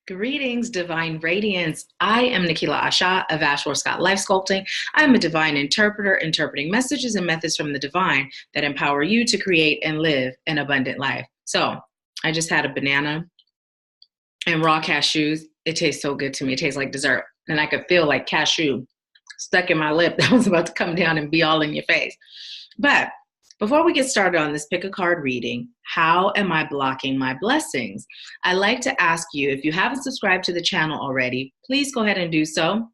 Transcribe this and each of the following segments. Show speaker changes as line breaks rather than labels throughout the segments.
Greetings, Divine Radiance. I am Nahkila Isha of Scott Life Sculpting. I'm a divine interpreter, interpreting messages and methods from the divine that empower you to create and live an abundant life. So I just had a banana and raw cashews. It tastes so good to me. It tastes like dessert. And I could feel like cashew stuck in my lip that was about to come down and be all in your face. But before we get started on this pick a card reading, how am I blocking my blessings? I like to ask you, if you haven't subscribed to the channel already, please go ahead and do so.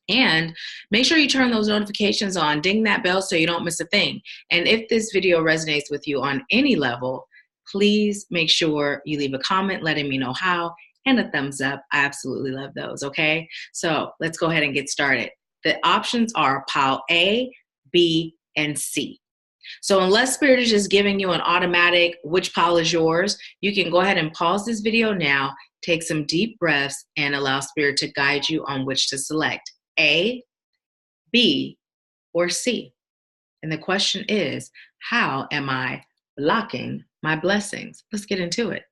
And make sure you turn those notifications on, ding that bell so you don't miss a thing. And if this video resonates with you on any level, please make sure you leave a comment letting me know how and a thumbs up. I absolutely love those, okay? So let's go ahead and get started. The options are pile A, B, and C. So unless Spirit is just giving you an automatic which pile is yours, you can go ahead and pause this video now, take some deep breaths, and allow Spirit to guide you on which to select, A, B, or C. And the question is, how am I blocking my blessings? Let's get into it.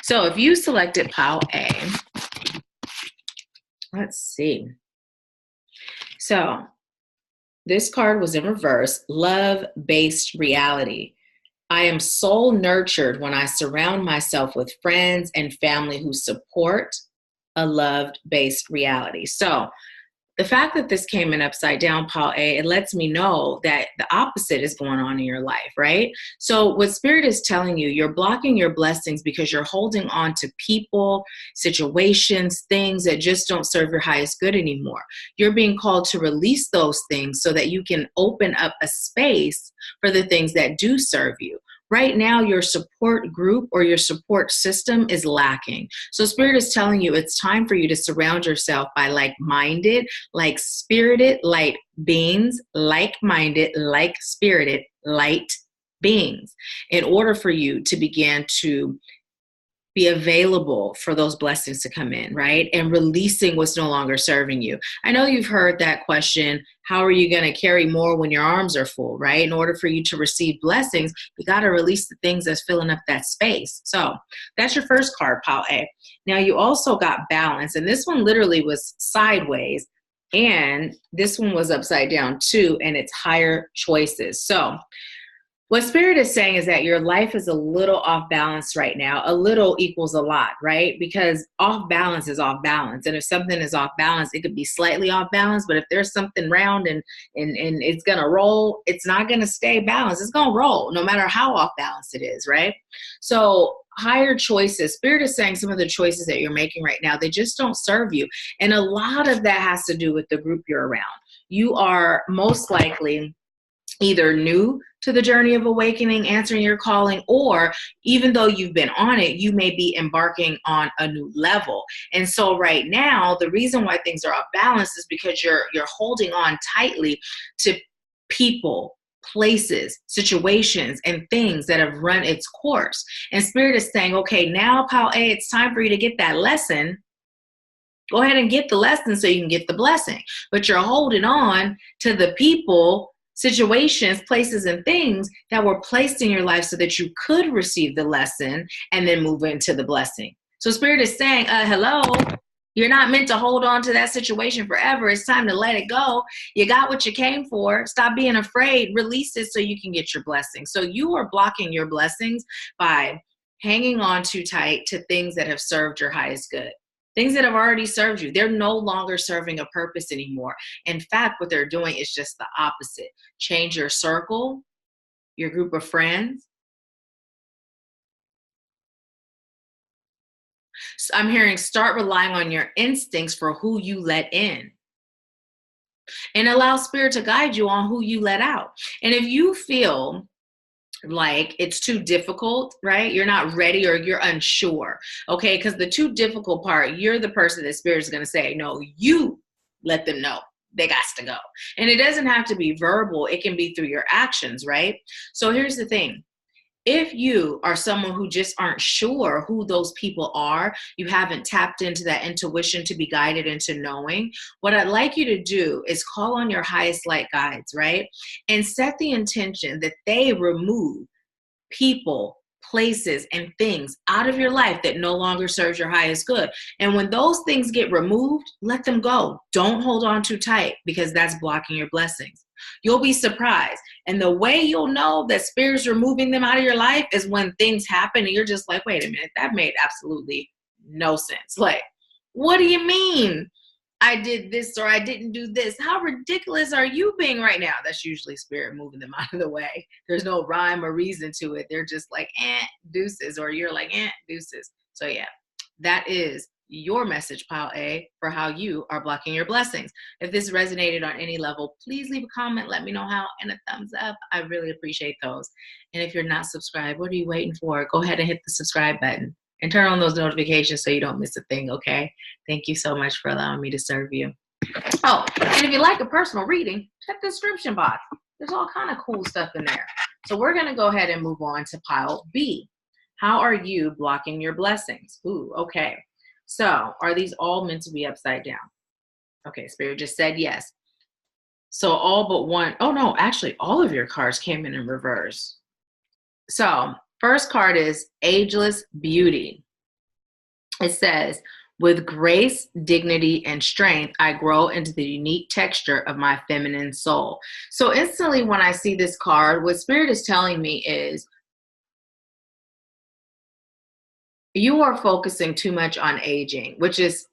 So if you selected pile A, let's see. So this card was in reverse, love-based reality. I am soul nurtured when I surround myself with friends and family who support a love-based reality. So the fact that this came in upside down, pile A, it lets me know that the opposite is going on in your life, right? So what Spirit is telling you, you're blocking your blessings because you're holding on to people, situations, things that just don't serve your highest good anymore. You're being called to release those things so that you can open up a space for the things that do serve you. Right now, your support group or your support system is lacking. So Spirit is telling you it's time for you to surround yourself by like-minded, like-spirited, light beings, like-minded, like-spirited, light beings, in order for you to begin to be available for those blessings to come in, right? And releasing what's no longer serving you. I know you've heard that question, how are you going to carry more when your arms are full, right? In order for you to receive blessings, you got to release the things that's filling up that space. So that's your first card, pile A. Now you also got balance, and this one literally was sideways, and this one was upside down too, and it's higher choices. So what Spirit is saying is that your life is a little off balance right now. A little equals a lot, right? Because off balance is off balance. And if something is off balance, it could be slightly off balance. But if there's something round and it's going to roll, it's not going to stay balanced. It's going to roll no matter how off balance it is, right? So higher choices. Spirit is saying some of the choices that you're making right now, they just don't serve you. And a lot of that has to do with the group you're around. You are most likely either new to the journey of awakening, answering your calling, or even though you've been on it, you may be embarking on a new level. And so right now, the reason why things are off balance is because you're holding on tightly to people, places, situations, and things that have run its course. And Spirit is saying, okay, now, pile A, it's time for you to get that lesson. Go ahead and get the lesson so you can get the blessing. But you're holding on to the people, situations, places, and things that were placed in your life so that you could receive the lesson and then move into the blessing. So Spirit is saying, hello, you're not meant to hold on to that situation forever. It's time to let it go. You got what you came for. Stop being afraid. Release it so you can get your blessing. So you are blocking your blessings by hanging on too tight to things that have served your highest good. Things that have already served you. They're no longer serving a purpose anymore. In fact, what they're doing is just the opposite. Change your circle, your group of friends. So I'm hearing start relying on your instincts for who you let in. And allow Spirit to guide you on who you let out. And if you feel like it's too difficult, right? You're not ready or you're unsure, okay? Because the too difficult part, you're the person that Spirit is going to say, no, you let them know they got to go. And it doesn't have to be verbal. It can be through your actions, right? So here's the thing. If you are someone who just aren't sure who those people are, you haven't tapped into that intuition to be guided into knowing, what I'd like you to do is call on your highest light guides, right? And set the intention that they remove people, places and things out of your life that no longer serves your highest good. And when those things get removed, let them go. Don't hold on too tight, because that's blocking your blessings. You'll be surprised. And the way you'll know that spirit's removing them out of your life is when things happen and you're just like, wait a minute, that made absolutely no sense. Like, what do you mean I did this or I didn't do this? How ridiculous are you being right now? That's usually spirit moving them out of the way. There's no rhyme or reason to it. They're just like, deuces. Or you're like, deuces. So yeah, that is your message, pile A, for how you are blocking your blessings. If this resonated on any level, please leave a comment. Let me know how, and a thumbs up. I really appreciate those. And if you're not subscribed, what are you waiting for? Go ahead and hit the subscribe button and turn on those notifications so you don't miss a thing, okay? Thank you so much for allowing me to serve you. Oh, and if you like a personal reading, check the description box. There's all kind of cool stuff in there. So we're going to go ahead and move on to pile B. How are you blocking your blessings? Ooh, okay. So are these all meant to be upside down? Okay, Spirit just said yes. So all but one. Oh, no, actually, all of your cards came in reverse. So first card is Ageless Beauty. It says, with grace, dignity, and strength, I grow into the unique texture of my feminine soul. So instantly when I see this card, what Spirit is telling me is you are focusing too much on aging, which is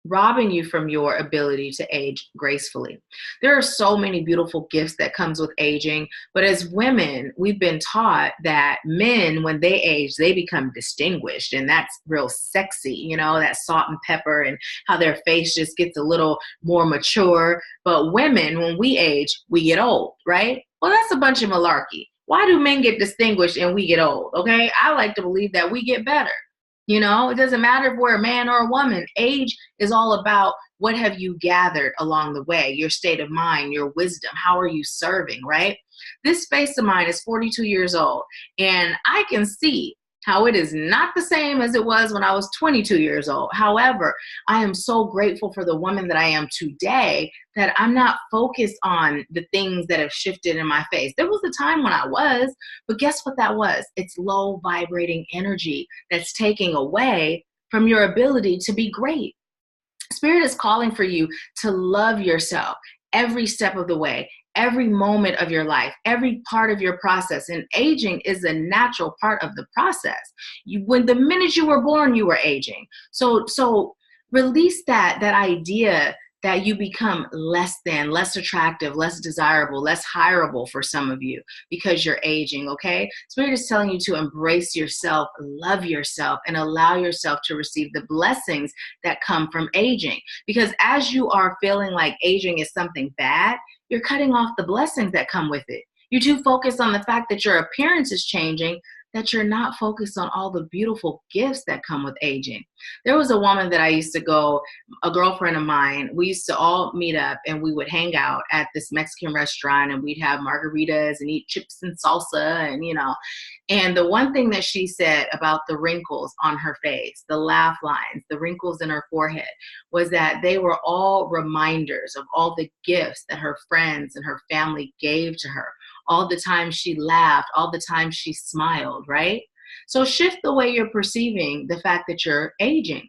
robbing you from your ability to age gracefully. There are so many beautiful gifts that comes with aging, but as women, we've been taught that men, when they age, they become distinguished, and that's real sexy, you know, that salt and pepper and how their face just gets a little more mature. But women, when we age, we get old, right? Well, that's a bunch of malarkey. Why do men get distinguished and we get old? Okay, I like to believe that we get better. You know, it doesn't matter if we're a man or a woman. Age is all about what have you gathered along the way, your state of mind, your wisdom. How are you serving, right? This face of mine is 42 years old, and I can see how it is not the same as it was when I was 22 years old. However, I am so grateful for the woman that I am today that I'm not focused on the things that have shifted in my face. There was a time when I was, but guess what that was? It's low vibrating energy that's taking away from your ability to be great. Spirit is calling for you to love yourself every step of the way, every moment of your life, every part of your process. And aging is a natural part of the process. When the minute you were born, you were aging. So release that idea that you become less than, less attractive, less desirable, less hireable for some of you because you're aging, okay? Spirit is telling you to embrace yourself, love yourself, and allow yourself to receive the blessings that come from aging. Because as you are feeling like aging is something bad, you're cutting off the blessings that come with it. You're too focused on the fact that your appearance is changing that you're not focused on all the beautiful gifts that come with aging. There was a woman that I used to go, a girlfriend of mine, we used to all meet up and we would hang out at this Mexican restaurant and we'd have margaritas and eat chips and salsa and, you know, and the one thing that she said about the wrinkles on her face, the laugh lines, the wrinkles in her forehead, was that they were all reminders of all the gifts that her friends and her family gave to her. All the time she laughed, all the time she smiled, right? So shift the way you're perceiving the fact that you're aging.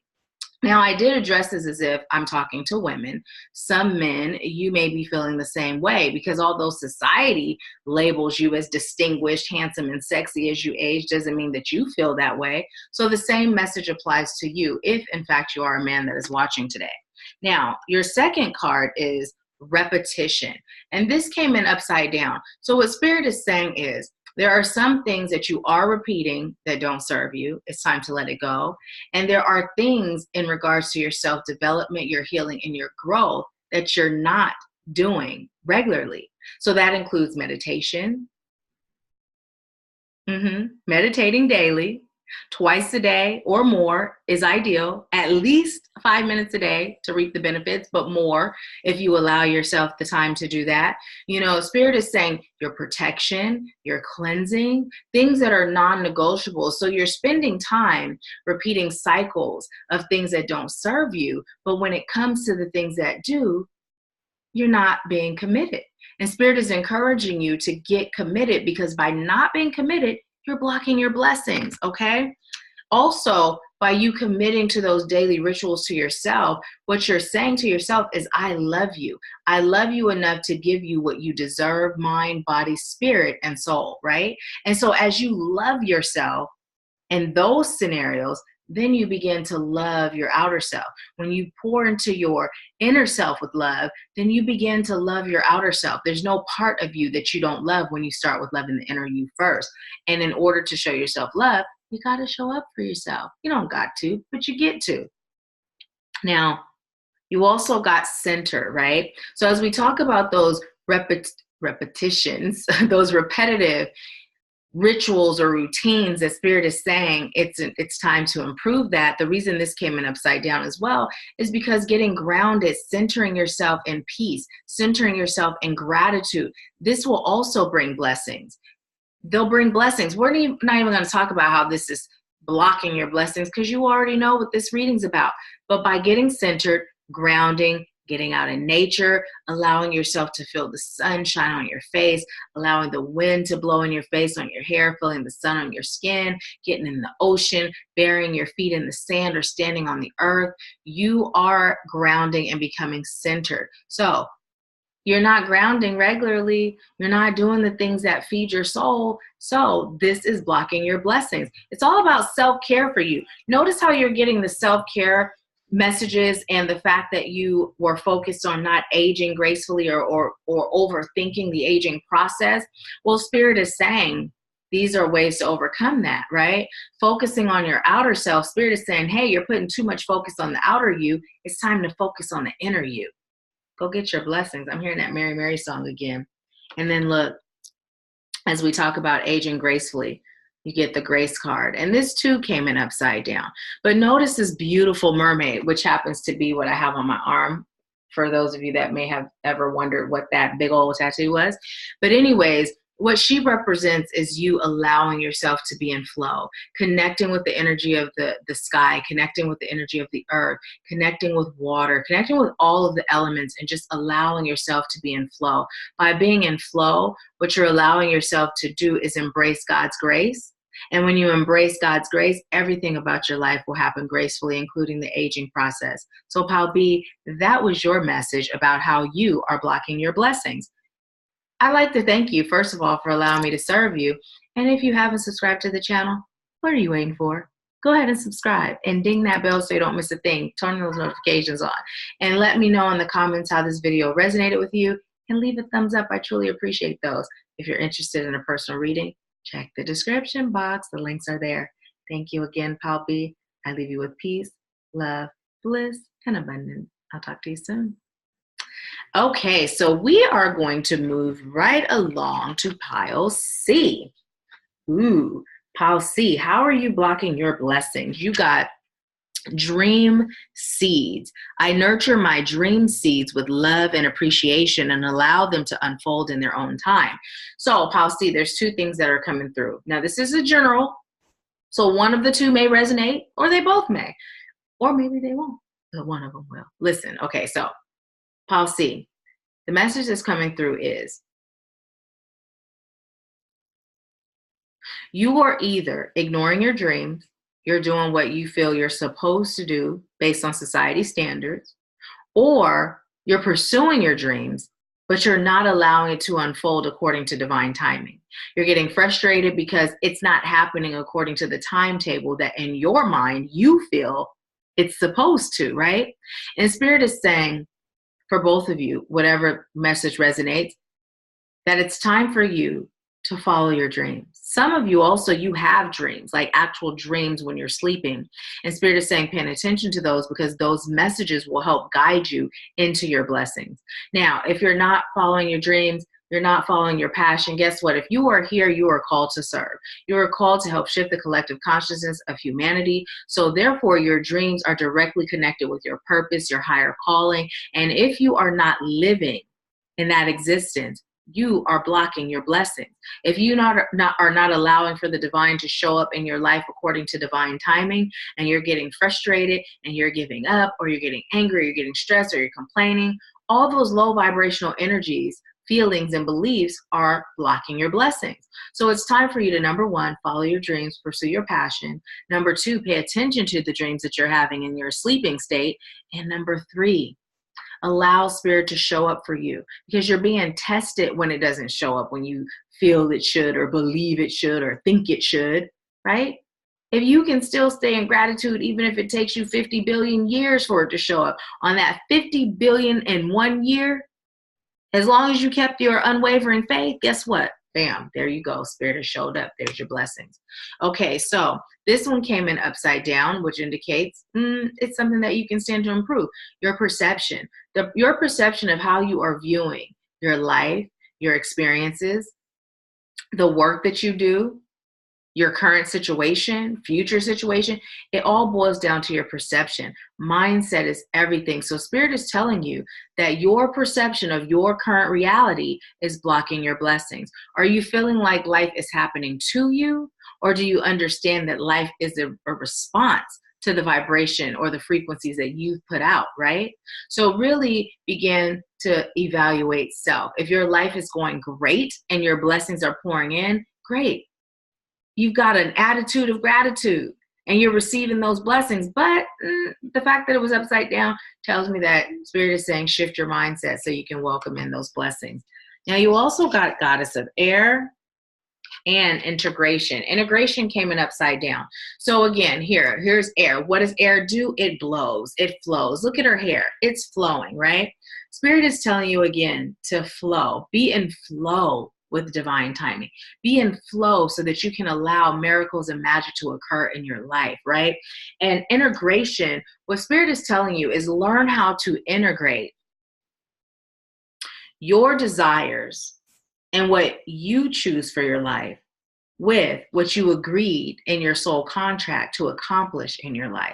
Now, I did address this as if I'm talking to women. Some men, you may be feeling the same way because although society labels you as distinguished, handsome, and sexy as you age, doesn't mean that you feel that way. So the same message applies to you if, in fact, you are a man that is watching today. Now, your second card is repetition. And this came in upside down. So what Spirit is saying is there are some things that you are repeating that don't serve you. It's time to let it go. And there are things in regards to your self-development, your healing, and your growth that you're not doing regularly. So that includes meditation, meditating daily, twice a day or more is ideal, at least 5 minutes a day to reap the benefits, but more if you allow yourself the time to do that. You know, Spirit is saying your protection, your cleansing, things that are non-negotiable. So you're spending time repeating cycles of things that don't serve you, but when it comes to the things that do, you're not being committed. And Spirit is encouraging you to get committed because by not being committed, you're blocking your blessings, okay? Also, by you committing to those daily rituals to yourself, what you're saying to yourself is, I love you. I love you enough to give you what you deserve, mind, body, spirit, and soul, right? And so as you love yourself in those scenarios, then you begin to love your outer self. When you pour into your inner self with love, then you begin to love your outer self. There's no part of you that you don't love when you start with loving the inner you first. And in order to show yourself love, you got to show up for yourself. You don't got to, but you get to. Now, you also got center, right? So as we talk about those repetitions, those repetitive rituals or routines that Spirit is saying it's time to improve that. The reason this came in upside down as well is because getting grounded, centering yourself in peace, centering yourself in gratitude, this will also bring blessings. They'll bring blessings. We're not even going to talk about how this is blocking your blessings because you already know what this reading's about. But by getting centered, grounding, getting out in nature, allowing yourself to feel the sunshine on your face, allowing the wind to blow in your face, on your hair, feeling the sun on your skin, getting in the ocean, burying your feet in the sand or standing on the earth, you are grounding and becoming centered. So you're not grounding regularly. You're not doing the things that feed your soul. So this is blocking your blessings. It's all about self-care for you. Notice how you're getting the self-care messages and the fact that you were focused on not aging gracefully or overthinking the aging process. Well, Spirit is saying these are ways to overcome that, right? Focusing on your outer self. Spirit is saying, hey, you're putting too much focus on the outer you. It's time to focus on the inner you. Go get your blessings. I'm hearing that Mary Mary song again. And then look, as we talk about aging gracefully, you get the grace card. And this too came in upside down. But notice this beautiful mermaid, which happens to be what I have on my arm, for those of you that may have ever wondered what that big old tattoo was. But anyways, what she represents is you allowing yourself to be in flow, connecting with the energy of the sky, connecting with the energy of the earth, connecting with water, connecting with all of the elements, and just allowing yourself to be in flow. By being in flow, what you're allowing yourself to do is embrace God's grace. And when you embrace God's grace, everything about your life will happen gracefully, including the aging process. So, Pal B, that was your message about how you are blocking your blessings. I'd like to thank you, first of all, for allowing me to serve you. And if you haven't subscribed to the channel, what are you waiting for? Go ahead and subscribe and ding that bell so you don't miss a thing. Turn those notifications on. And let me know in the comments how this video resonated with you. And leave a thumbs up. I truly appreciate those. If you're interested in a personal reading, check the description box. The links are there. Thank you again, Pal B. I leave you with peace, love, bliss, and abundance. I'll talk to you soon. Okay, so we are going to move right along to pile C. Ooh, pile C, how are you blocking your blessings? You got dream seeds. I nurture my dream seeds with love and appreciation and allow them to unfold in their own time. So, pile C, there's two things that are coming through. Now, this is a general, so one of the two may resonate, or they both may, or maybe they won't, but one of them will. Listen, okay, so pile C, the message that's coming through is you are either ignoring your dreams, you're doing what you feel you're supposed to do based on society standards, or you're pursuing your dreams, but you're not allowing it to unfold according to divine timing. You're getting frustrated because it's not happening according to the timetable that in your mind you feel it's supposed to, right? And Spirit is saying, for both of you, whatever message resonates, that it's time for you to follow your dreams. Some of you also, you have dreams, like actual dreams when you're sleeping. And Spirit is saying, paying attention to those because those messages will help guide you into your blessings. Now, if you're not following your dreams, you're not following your passion, guess what? If you are here, you are called to serve. You are called to help shift the collective consciousness of humanity. So therefore, your dreams are directly connected with your purpose, your higher calling. And if you are not living in that existence, you are blocking your blessings. If you are not allowing for the divine to show up in your life according to divine timing, and you're getting frustrated and you're giving up, or you're getting angry, or you're getting stressed, or you're complaining, all those low vibrational energies feelings, and beliefs are blocking your blessings. So it's time for you to, number one, follow your dreams, pursue your passion. Number two, pay attention to the dreams that you're having in your sleeping state. And number three, allow spirit to show up for you, because you're being tested when it doesn't show up, when you feel it should or believe it should or think it should, right? If you can still stay in gratitude, even if it takes you 50 billion years for it to show up, on that 50 billion in 1 year, as long as you kept your unwavering faith, guess what? Bam, there you go. Spirit has showed up. There's your blessings. Okay, so this one came in upside down, which indicates it's something that you can stand to improve. Your perception. Your perception of how you are viewing your life, your experiences, the work that you do, your current situation, future situation, it all boils down to your perception. Mindset is everything. So Spirit is telling you that your perception of your current reality is blocking your blessings. Are you feeling like life is happening to you? Or do you understand that life is a response to the vibration or the frequencies that you've put out, right? So really begin to evaluate self. If your life is going great and your blessings are pouring in, great. You've got an attitude of gratitude and you're receiving those blessings. But the fact that it was upside down tells me that Spirit is saying shift your mindset so you can welcome in those blessings. Now, you also got Goddess of Air and Integration. Integration came in upside down. So again, here's air. What does air do? It blows. It flows. Look at her hair. It's flowing, right? Spirit is telling you again to flow. Be in flow with divine timing. Be in flow so that you can allow miracles and magic to occur in your life, right? And integration, what Spirit is telling you is learn how to integrate your desires and what you choose for your life with what you agreed in your soul contract to accomplish in your life.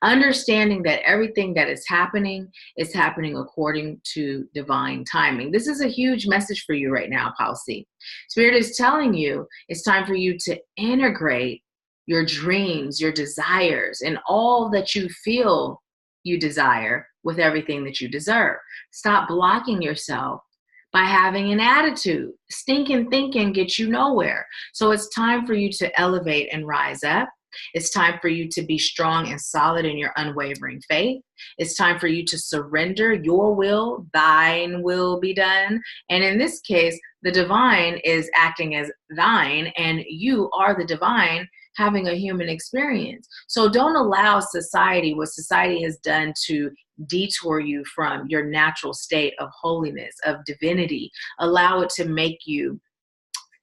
Understanding that everything that is happening according to divine timing. This is a huge message for you right now, Palsy. Spirit is telling you it's time for you to integrate your dreams, your desires, and all that you feel you desire with everything that you deserve. Stop blocking yourself by having an attitude. Stinking thinking gets you nowhere. So it's time for you to elevate and rise up. It's time for you to be strong and solid in your unwavering faith. It's time for you to surrender your will, thine will be done. And in this case, the divine is acting as thine, and you are the divine having a human experience. So don't allow society, what society has done, to detour you from your natural state of holiness, of divinity. Allow it to make you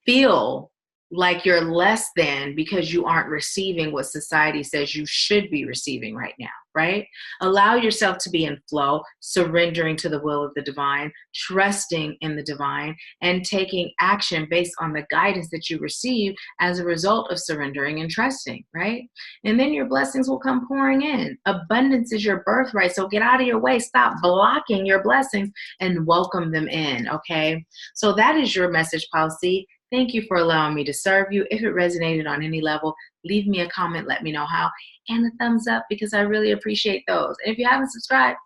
feel like you're less than because you aren't receiving what society says you should be receiving right now, right? Allow yourself to be in flow, surrendering to the will of the divine, trusting in the divine, and taking action based on the guidance that you receive as a result of surrendering and trusting, right? And then your blessings will come pouring in. Abundance is your birthright, so get out of your way. Stop blocking your blessings and welcome them in, okay? So that is your message, Palsy. Thank you for allowing me to serve you. If it resonated on any level, leave me a comment, let me know how, and a thumbs up, because I really appreciate those. And if you haven't subscribed,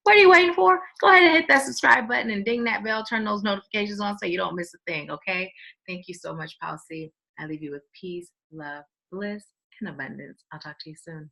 what are you waiting for? Go ahead and hit that subscribe button and ding that bell, turn those notifications on so you don't miss a thing, okay? Thank you so much, Palsy. I leave you with peace, love, bliss, and abundance. I'll talk to you soon.